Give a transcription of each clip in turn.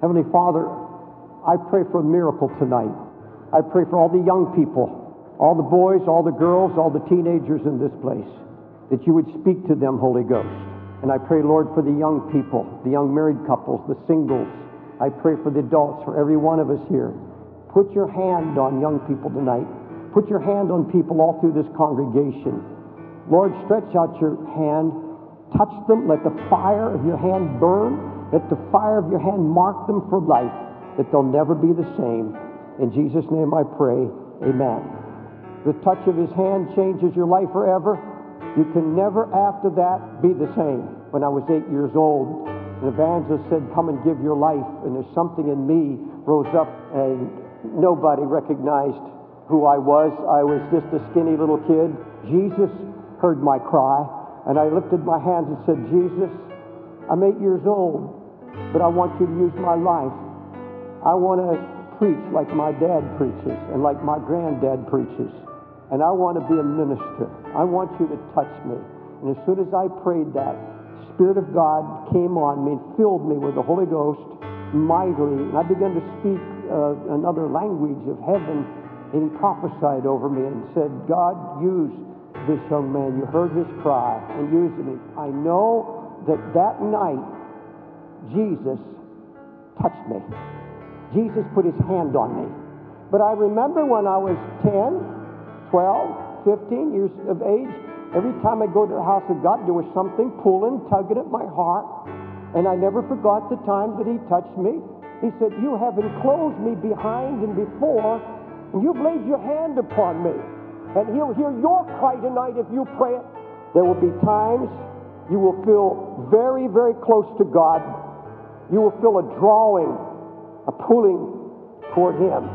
Heavenly Father, I pray for a miracle tonight. I pray for all the young people, all the boys, all the girls, all the teenagers in this place, that you would speak to them, Holy Ghost. And I pray, Lord, for the young people, the young married couples, the singles. I pray for the adults, for every one of us here. Put your hand on young people tonight. Put your hand on people all through this congregation. Lord, stretch out your hand. Touch them. Let the fire of your hand burn. Let the fire of your hand mark them for life, that they'll never be the same. In Jesus' name I pray. Amen. The touch of his hand changes your life forever. You can never after that be the same. When I was 8 years old, an evangelist said, come and give your life. And there's something in me rose up, and nobody recognized who I was. I was just a skinny little kid. Jesus heard my cry, and I lifted my hands and said, Jesus, I'm 8 years old, but I want you to use my life. I want to preach like my dad preaches and like my granddad preaches. And I want to be a minister. I want you to touch me. And as soon as I prayed that, the Spirit of God came on me and filled me with the Holy Ghost mightily. And I began to speak another language of heaven. And he prophesied over me and said, God, use this young man. You heard his cry, and use me. I know that night, Jesus touched me. Jesus put his hand on me. But I remember when I was 10, 12, 15 years of age, every time I go to the house of God, there was something pulling, tugging at my heart. And I never forgot the time that he touched me. He said, you have enclosed me behind and before, and you've laid your hand upon me. And he'll hear your cry tonight if you pray it. There will be times you will feel very, very close to God. You will feel a drawing, a pulling toward him.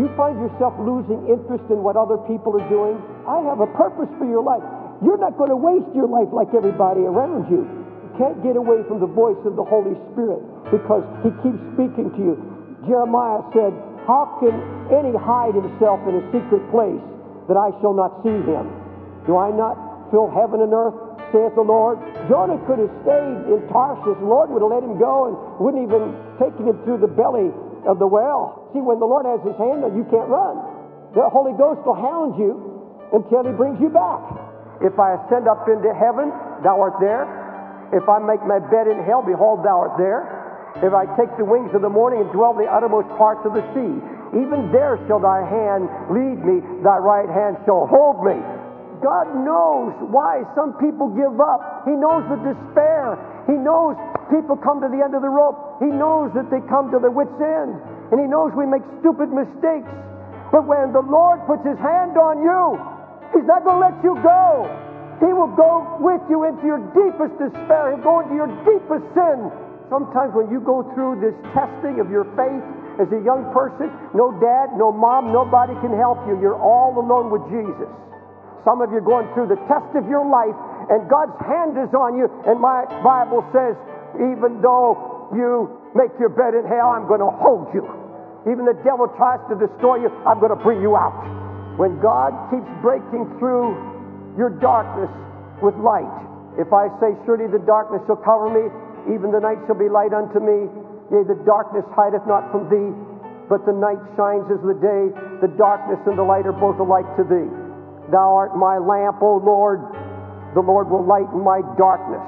You find yourself losing interest in what other people are doing. I have a purpose for your life. You're not going to waste your life like everybody around you. You can't get away from the voice of the Holy Spirit because he keeps speaking to you. Jeremiah said, how can any hide himself in a secret place that I shall not see him? Do I not fill heaven and earth, saith the Lord? Jonah could have stayed in Tarshish. The Lord would have let him go and wouldn't even taken him through the belly of the well. See, when the Lord has his hand on you, can't run. The Holy Ghost will hound you until he brings you back. If I ascend up into heaven, thou art there. If I make my bed in hell, behold, thou art there. If I take the wings of the morning and dwell in the uttermost parts of the sea, even there shall thy hand lead me, thy right hand shall hold me. God knows why some people give up. He knows the despair. He knows people come to the end of the rope. He knows that they come to their wits' end. And he knows we make stupid mistakes. But when the Lord puts his hand on you, he's not going to let you go. He will go with you into your deepest despair. He'll go into your deepest sin. Sometimes when you go through this testing of your faith as a young person, no dad, no mom, nobody can help you. You're all alone with Jesus. Some of you are going through the test of your life, and God's hand is on you. And my Bible says, even though you make your bed in hell, I'm going to hold you. Even the devil tries to destroy you, I'm going to bring you out. When God keeps breaking through your darkness with light, if I say, surely the darkness shall cover me, even the night shall be light unto me. Yea, the darkness hideth not from thee, but the night shines as the day. The darkness and the light are both alike to thee. Thou art my lamp, O Lord. The Lord will lighten my darkness.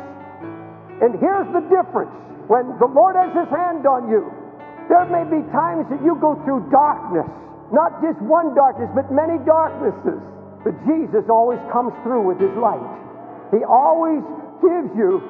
And here's the difference. When the Lord has his hand on you, there may be times that you go through darkness. Not just one darkness, but many darknesses. But Jesus always comes through with his light. He always gives you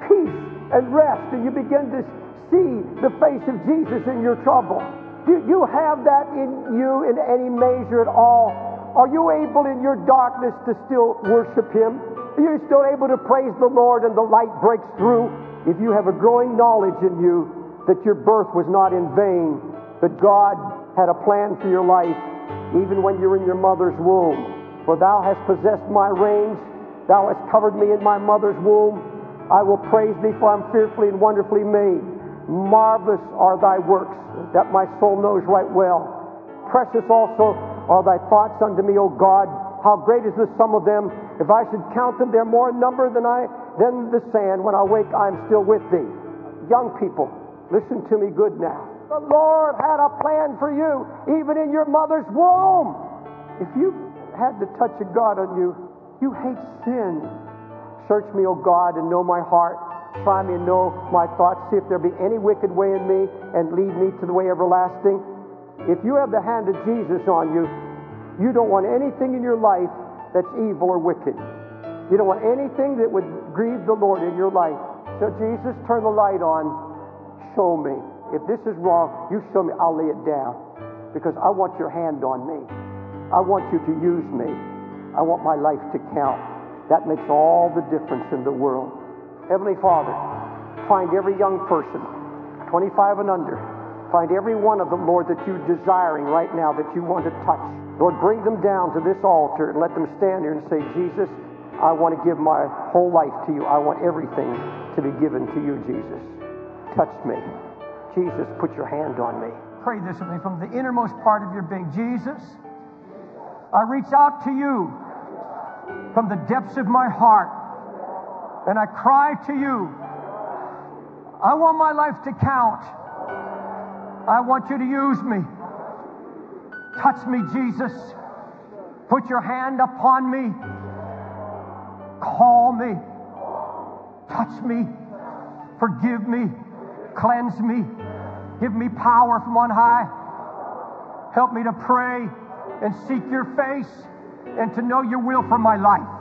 peace and rest, and you begin to see the face of Jesus in your trouble. Do you have that in you in any measure at all? Are you able in your darkness to still worship him? Are you still able to praise the Lord and the light breaks through? If you have a growing knowledge in you that your birth was not in vain, but God had a plan for your life, even when you're in your mother's womb. For thou hast possessed my reins, thou hast covered me in my mother's womb. I will praise thee, for I'm fearfully and wonderfully made. Marvelous are thy works, that my soul knows right well. Precious also are thy thoughts unto me, O God. How great is the sum of them. If I should count them, they're more in number than the sand. When I wake, I'm still with thee. Young people, Listen to me good now. The Lord had a plan for you, even in your mother's womb. If you had the touch of God on you, you hate sin. Search me, O God, and know my heart. Try me and know my thoughts. See if there be any wicked way in me, and lead me to the way everlasting. If you have the hand of Jesus on you, you don't want anything in your life that's evil or wicked. You don't want anything that would grieve the Lord in your life. So Jesus, turn the light on. Show me. If this is wrong, you show me. I'll lay it down. Because I want your hand on me. I want you to use me. I want my life to count. That makes all the difference in the world. Heavenly Father, find every young person, 25 and under. Find every one of them, Lord, that you're desiring right now, that you want to touch. Lord, bring them down to this altar and let them stand here and say, Jesus, I want to give my whole life to you. I want everything to be given to you, Jesus. Touch me. Jesus, put your hand on me. Pray this with me from the innermost part of your being. Jesus, I reach out to you from the depths of my heart, and I cry to you. I want my life to count. I want you to use me. Touch me, Jesus. Put your hand upon me. Call me. Touch me. Forgive me. Cleanse me. Give me power from on high. Help me to pray and seek your face and to know your will for my life.